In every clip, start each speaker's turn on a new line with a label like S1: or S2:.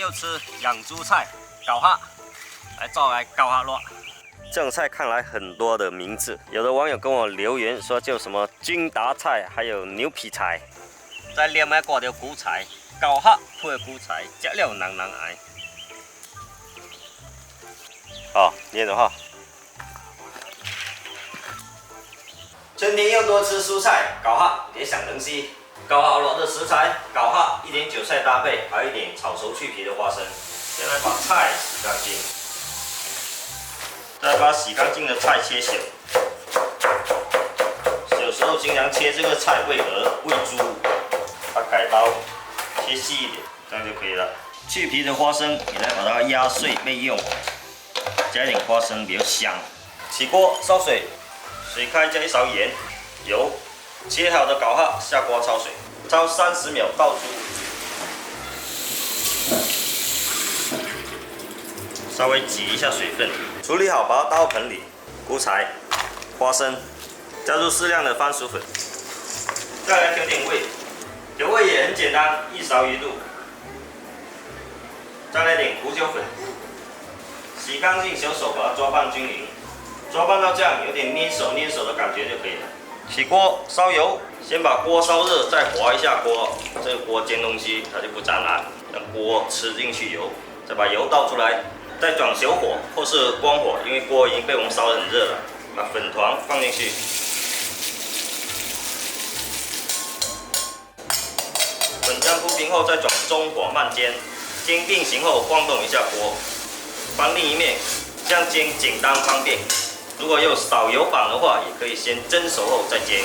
S1: 又吃养猪菜，搞下来做来搞下咯。这种菜看来很多的名字，有的网友跟我留言说叫什么君达菜，还有牛皮菜。再连埋挂條古菜，搞下配古菜，食了人愛。好，捏着哈。春天要多吃蔬菜，搞下别想东西。搞好了的食材，搞下一点韭菜搭配，还有一点炒熟去皮的花生。先来把菜洗干净，再把洗干净的菜切小。有时候经常切这个菜喂鹅、喂猪，把改刀切细一点，这样就可以了。去皮的花生也来把它压碎备用，加一点花生比较香。起锅烧水，水开加一勺盐、油。切好的搞下下锅焯水，焯30秒倒出，稍微挤一下水分，处理好把它倒到盆里。菇菜、花生，加入适量的番薯粉，再来调点味，调味也很简单，1勺鱼露，再来点胡椒粉，洗干净小手把它抓拌均匀，抓拌到这样有点粘手的感觉就可以了。起锅烧油，先把锅烧热，再滑一下锅。这个锅煎东西它就不粘了，让锅吃进去油。再把油倒出来，再转小火或是光火，因为锅已经被我们烧得很热了。把粉团放进去，粉浆铺平后再转中火慢煎，煎定型后晃动一下锅，翻另一面，这样煎简单方便。如果有少油版的话，也可以先蒸熟后再煎。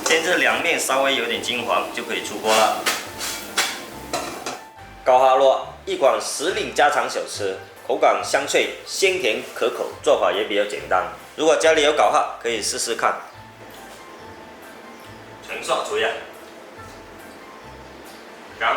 S1: 煎至两面稍微有点金黄，就可以出锅了。搞下咯，一款时令家常小吃，口感香脆、鲜甜可口，做法也比较简单。如果家里有搞下，可以试试看。全刷出呀，讲。